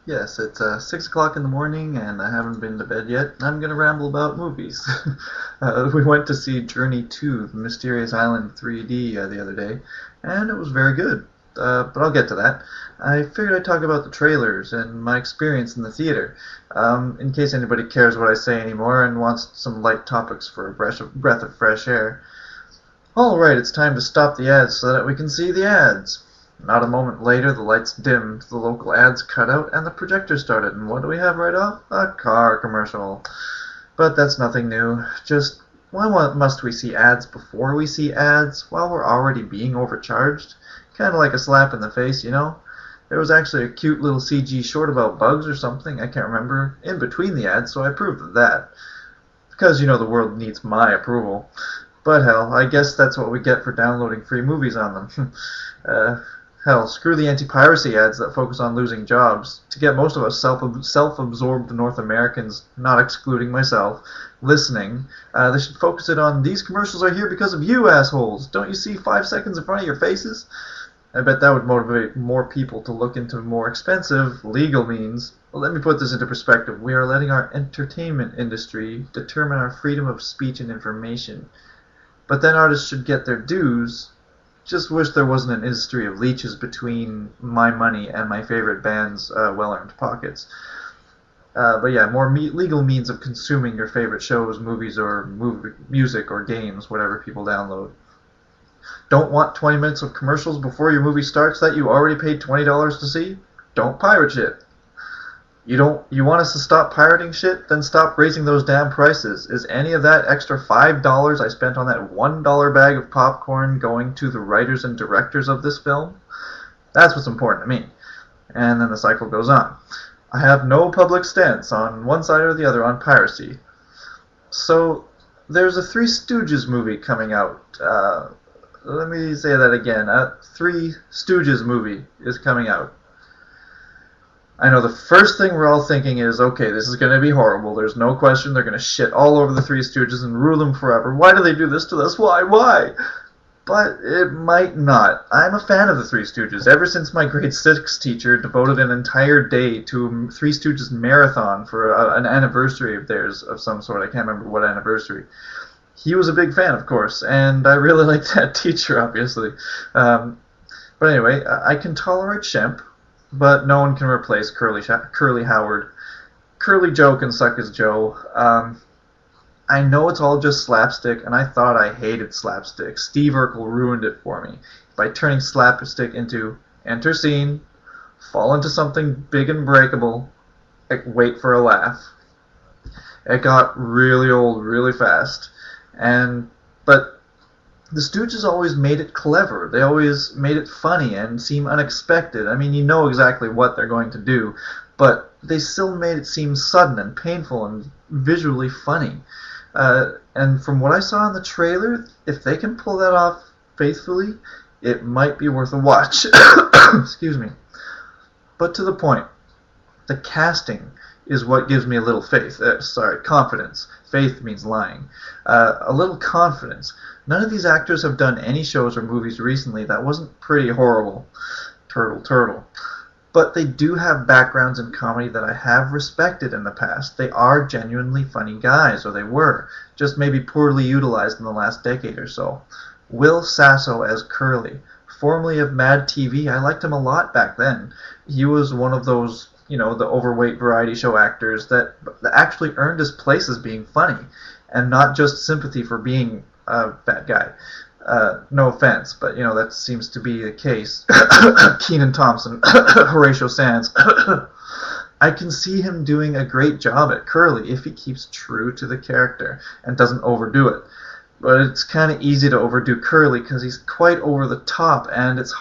Yes, it's 6 o'clock in the morning and I haven't been to bed yet. I'm going to ramble about movies. We went to see Journey to the Mysterious Island 3D the other day, and it was very good. But I'll get to that. I figured I'd talk about the trailers and my experience in the theater, in case anybody cares what I say anymore and wants some light topics for a breath of fresh air. Alright, it's time to stop the ads so that we can see the ads. Not a moment later, the lights dimmed, the local ads cut out, and the projector started. And what do we have right off? A car commercial. But that's nothing new. Just, why must we see ads before we see ads, while we're already being overcharged? Kind of like a slap in the face, you know? There was actually a cute little CG short about bugs or something, I can't remember, in between the ads, so I approved of that. Because, the world needs my approval. But hell, I guess that's what we get for downloading free movies on them. Hell, screw the anti-piracy ads that focus on losing jobs. To get most of us self-absorbed North Americans, not excluding myself, listening, they should focus it on, these commercials are here because of you, assholes. Don't you see 5 seconds in front of your faces? I bet that would motivate more people to look into more expensive, legal means. Well, let me put this into perspective. We are letting our entertainment industry determine our freedom of speech and information. But then artists should get their dues. Just wish there wasn't an industry of leeches between my money and my favorite band's well-earned pockets. But yeah, more legal means of consuming your favorite shows, movies, or music, or games, whatever people download. Don't want 20 minutes of commercials before your movie starts that you already paid $20 to see? Don't pirate shit. You want us to stop pirating shit? Then stop raising those damn prices. Is any of that extra $5 I spent on that $1 bag of popcorn going to the writers and directors of this film? That's what's important to me. And then the cycle goes on. I have no public stance on one side or the other on piracy. So, there's a Three Stooges movie coming out. Let me say that again. A Three Stooges movie is coming out. I know the first thing we're all thinking is, okay, this is going to be horrible. There's no question they're going to shit all over the Three Stooges and rule them forever. Why do they do this to us? Why? But it might not. I'm a fan of the Three Stooges. Ever since my grade 6 teacher devoted an entire day to a Three Stooges marathon for an anniversary of theirs of some sort. I can't remember what anniversary. He was a big fan, of course, and I really liked that teacher, obviously. But anyway, I can tolerate Shemp. But no one can replace Curly Howard. Curly Joe can suck his Joe. I know it's all just slapstick, and I thought I hated slapstick. Steve Urkel ruined it for me by turning slapstick into enter scene, fall into something big and breakable, wait for a laugh. It got really old really fast. But the Stooges always made it clever. They always made it funny and seem unexpected. I mean, you know exactly what they're going to do, but they still made it seem sudden and painful and visually funny. And from what I saw in the trailer, if they can pull that off faithfully, it might be worth a watch. Excuse me. But to the point, the casting is what gives me a little confidence. Faith means lying. A little confidence. None of these actors have done any shows or movies recently that wasn't pretty horrible. Turtle. But they do have backgrounds in comedy that I have respected in the past. They are genuinely funny guys, or they were, just maybe poorly utilized in the last decade or so. Will Sasso as Curly, formerly of Mad TV, I liked him a lot back then. He was one of those, the overweight variety show actors that actually earned his place as being funny, and not just sympathy for being a bad guy. No offense, but that seems to be the case. Kenan Thompson, Horatio Sands. I can see him doing a great job at Curly if he keeps true to the character and doesn't overdo it. But it's kind of easy to overdo Curly because he's quite over the top, and it's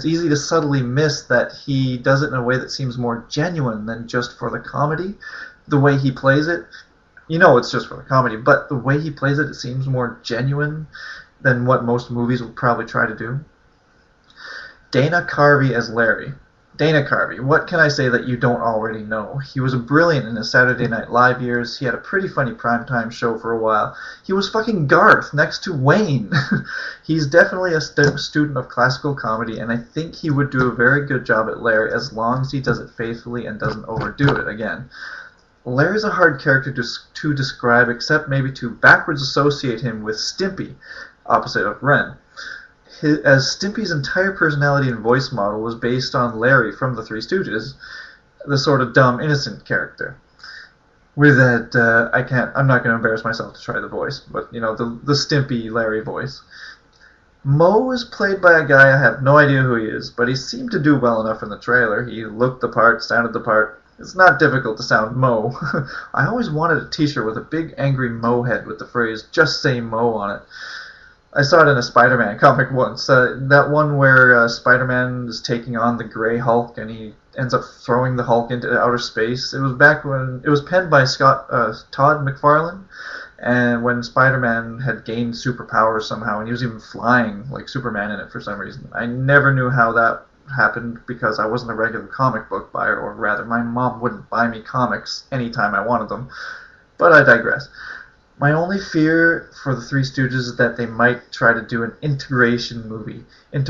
easy to subtly miss that he does it in a way that seems more genuine than just for the comedy. The way he plays it, it's just for the comedy, but the way he plays it seems more genuine than what most movies would probably try to do. Dana Carvey as Larry. Dana Carvey. What can I say that you don't already know? He was brilliant in his Saturday Night Live years. He had a pretty funny primetime show for a while. He was fucking Garth next to Wayne. He's definitely a student of classical comedy, and I think he would do a very good job at Larry as long as he does it faithfully and doesn't overdo it again. Larry's a hard character to describe, except maybe to backwards associate him with Stimpy, opposite of Ren. As Stimpy's entire personality and voice model was based on Larry from the Three Stooges, the sort of dumb, innocent character. With that, I'm not going to embarrass myself to try the voice, but, the Stimpy Larry voice. Moe is played by a guy I have no idea who he is, but he seemed to do well enough in the trailer. He looked the part, sounded the part. It's not difficult to sound Moe. I always wanted a t-shirt with a big angry Moe head with the phrase, "Just say Moe" on it. I saw it in a Spider-Man comic once. That one where Spider-Man is taking on the Grey Hulk and he ends up throwing the Hulk into outer space. It was back when it was penned by Todd McFarlane, and when Spider-Man had gained superpowers somehow, and he was even flying like Superman in it for some reason. I never knew how that happened because I wasn't a regular comic book buyer, or rather, my mom wouldn't buy me comics anytime I wanted them. But I digress. My only fear for the Three Stooges is that they might try to do an integration movie. And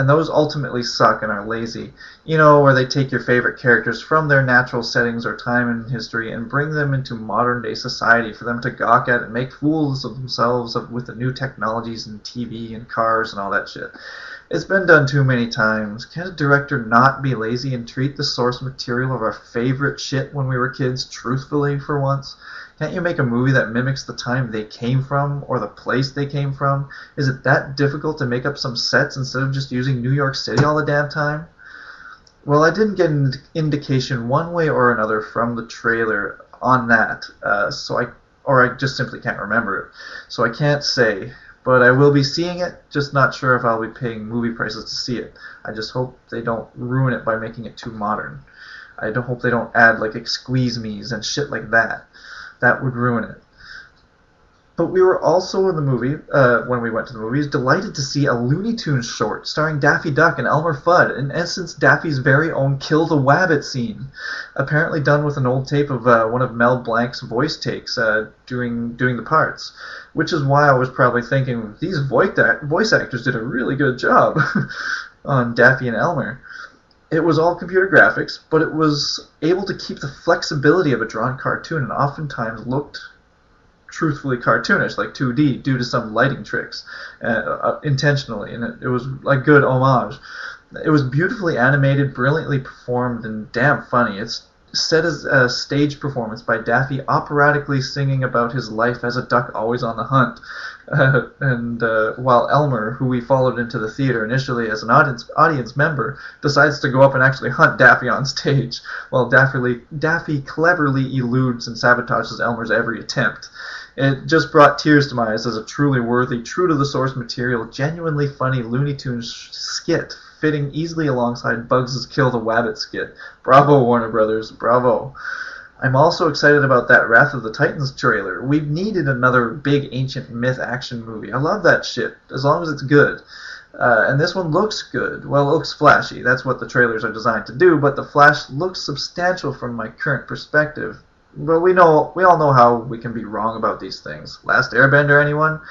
those ultimately suck and are lazy. Where they take your favorite characters from their natural settings or time in history and bring them into modern-day society for them to gawk at and make fools of themselves with the new technologies and TV and cars and all that shit. It's been done too many times. Can a director not be lazy and treat the source material of our favorite shit when we were kids truthfully for once? Can't you make a movie that mimics the time they came from or the place they came from? Is it that difficult to make up some sets instead of just using New York City all the damn time? Well, I didn't get an indication one way or another from the trailer on that, or I just simply can't remember it. So I can't say, but I will be seeing it, just not sure if I'll be paying movie prices to see it. I just hope they don't ruin it by making it too modern. I hope they don't add like Exqueeze-me's and shit like that. That would ruin it. But we were also in the movie, when we went to the movies, delighted to see a Looney Tunes short starring Daffy Duck and Elmer Fudd, in essence Daffy's very own Kill the Wabbit scene, apparently done with an old tape of one of Mel Blanc's voice takes doing the parts, which is why I was probably thinking these voice actors did a really good job on Daffy and Elmer. It was all computer graphics, but it was able to keep the flexibility of a drawn cartoon and oftentimes looked truthfully cartoonish, like 2D, due to some lighting tricks, intentionally, and it was a good homage. It was beautifully animated, brilliantly performed, and damn funny. It's set as a stage performance by Daffy operatically singing about his life as a duck always on the hunt. While Elmer, who we followed into the theater initially as an audience member, decides to go up and actually hunt Daffy on stage, while Daffy cleverly eludes and sabotages Elmer's every attempt. It just brought tears to my eyes as a truly worthy, true-to-the-source material, genuinely funny Looney Tunes skit, fitting easily alongside Bugs' Kill the Wabbit skit. Bravo, Warner Brothers, bravo. I'm also excited about that Wrath of the Titans trailer. We've needed another big ancient myth action movie. I love that shit, as long as it's good. And this one looks good. Well, it looks flashy. That's what the trailers are designed to do, but the flash looks substantial from my current perspective. But we all know how we can be wrong about these things. Last Airbender, anyone?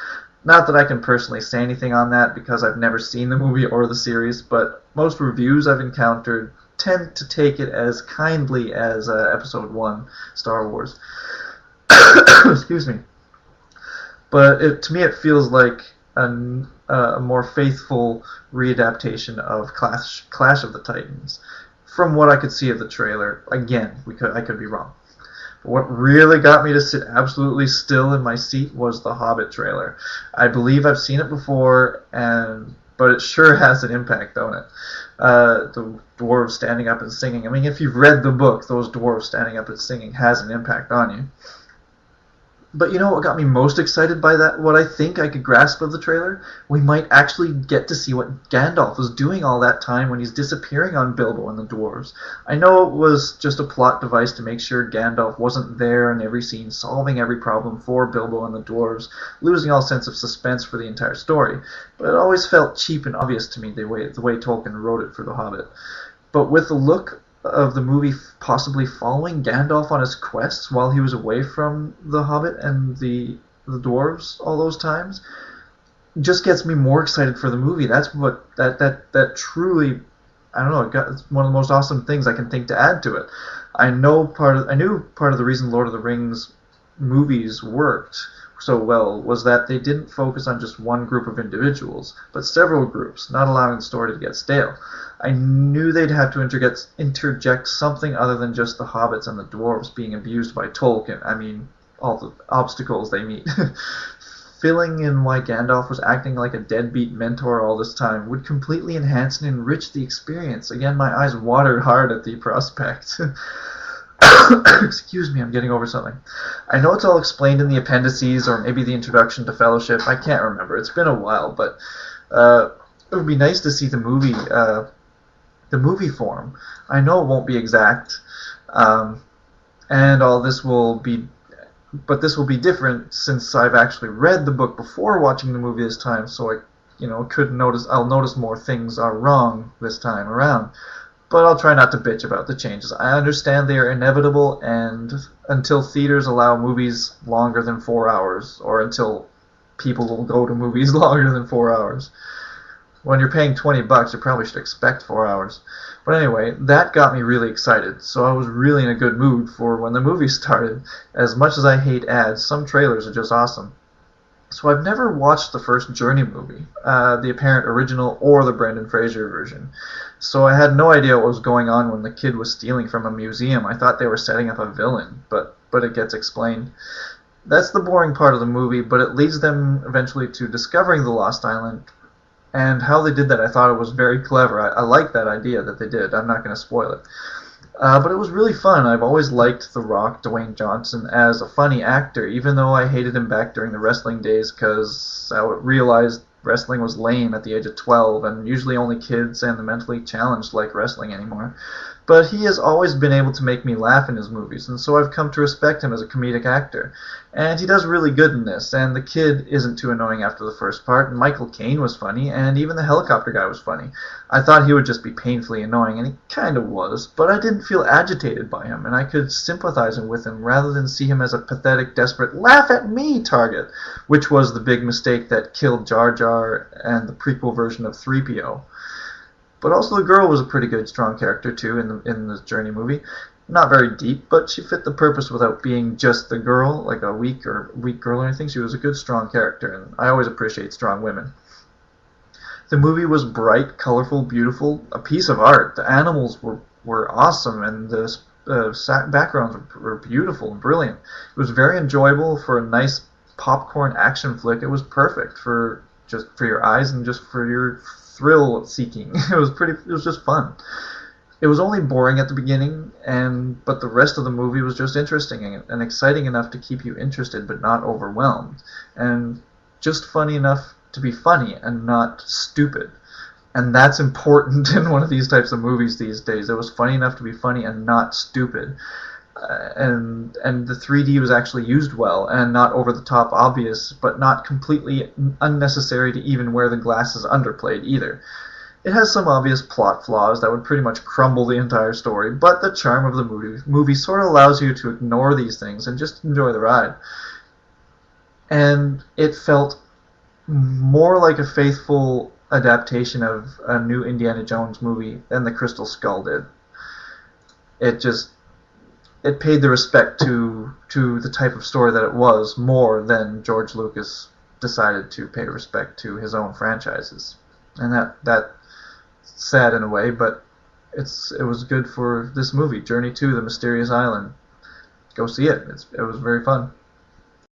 Not that I can personally say anything on that because I've never seen the movie or the series, but most reviews I've encountered tend to take it as kindly as Episode 1, Star Wars. Excuse me. But to me it feels like a more faithful readaptation of Clash of the Titans. From what I could see of the trailer, again, I could be wrong. What really got me to sit absolutely still in my seat was the Hobbit trailer. I believe I've seen it before, but it sure has an impact on it. The dwarves standing up and singing. I mean, if you've read the book, those dwarves standing up and singing has an impact on you. But you know what got me most excited by that? What I think I could grasp of the trailer? We might actually get to see what Gandalf was doing all that time when he's disappearing on Bilbo and the dwarves. I know it was just a plot device to make sure Gandalf wasn't there in every scene, solving every problem for Bilbo and the dwarves, losing all sense of suspense for the entire story. But it always felt cheap and obvious to me the way Tolkien wrote it for The Hobbit. but with the look of the movie possibly following Gandalf on his quests while he was away from the Hobbit and the dwarves all those times, just gets me more excited for the movie. That's what that truly, I don't know. It's one of the most awesome things I can think to add to it. I knew part of the reason Lord of the Rings movies worked so well was that they didn't focus on just one group of individuals, but several groups, not allowing the story to get stale. I knew they'd have to interject something other than just the hobbits and the dwarves being abused by Tolkien. I mean, all the obstacles they meet. Filling in why Gandalf was acting like a deadbeat mentor all this time would completely enhance and enrich the experience. Again, my eyes watered hard at the prospect. Excuse me, I'm getting over something. I know it's all explained in the appendices or maybe the introduction to Fellowship. I can't remember. It's been a while, but it would be nice to see the movie form. I know it won't be exact, and all this will be, but this will be different since I've actually read the book before watching the movie this time. So I'll notice more things are wrong this time around. But I'll try not to bitch about the changes. I understand they are inevitable, and until theaters allow movies longer than 4 hours, or until people will go to movies longer than 4 hours. When you're paying $20, you probably should expect 4 hours. But anyway, that got me really excited, so I was really in a good mood for when the movie started. As much as I hate ads, some trailers are just awesome. So I've never watched the first Journey movie, the apparent original or the Brendan Fraser version. So I had no idea what was going on when the kid was stealing from a museum. I thought they were setting up a villain, but it gets explained. That's the boring part of the movie, but it leads them eventually to discovering the Lost Island. And how they did that, I thought it was very clever. I like that idea that they did. I'm not going to spoil it. But it was really fun. I've always liked The Rock, Dwayne Johnson, as a funny actor, even though I hated him back during the wrestling days because I realized wrestling was lame at the age of 12, and usually only kids and the mentally challenged like wrestling anymore. But he has always been able to make me laugh in his movies, and so I've come to respect him as a comedic actor. And he does really good in this, and the kid isn't too annoying after the first part, and Michael Caine was funny, and even the helicopter guy was funny. I thought he would just be painfully annoying, and he kind of was, but I didn't feel agitated by him, and I could sympathize with him rather than see him as a pathetic, desperate, laugh-at-me target, which was the big mistake that killed Jar Jar and the prequel version of 3PO. But also the girl was a pretty good, strong character, too, in the Journey movie. Not very deep, but she fit the purpose without being just the girl, like a weak girl or anything. She was a good, strong character, and I always appreciate strong women. The movie was bright, colorful, beautiful, a piece of art. The animals were awesome, and the backgrounds were beautiful and brilliant. It was very enjoyable for a nice popcorn action flick. It was perfect for your eyes and just for your thrill seeking. It was just fun. It was only boring at the beginning, but the rest of the movie was just interesting and exciting enough to keep you interested but not overwhelmed, and just funny enough to be funny and not stupid. And that's important in one of these types of movies these days. It was funny enough to be funny and not stupid. And the 3D was actually used well and not over the top obvious, but not completely unnecessary to even wear the glasses underplayed either. It has some obvious plot flaws that would pretty much crumble the entire story, but the charm of the movie sort of allows you to ignore these things and just enjoy the ride. And it felt more like a faithful adaptation of a new Indiana Jones movie than the Crystal Skull did. It paid the respect to the type of story that it was more than George Lucas decided to pay respect to his own franchises. And that's sad in a way, but it was good for this movie, Journey to the Mysterious Island. Go see it. It was very fun.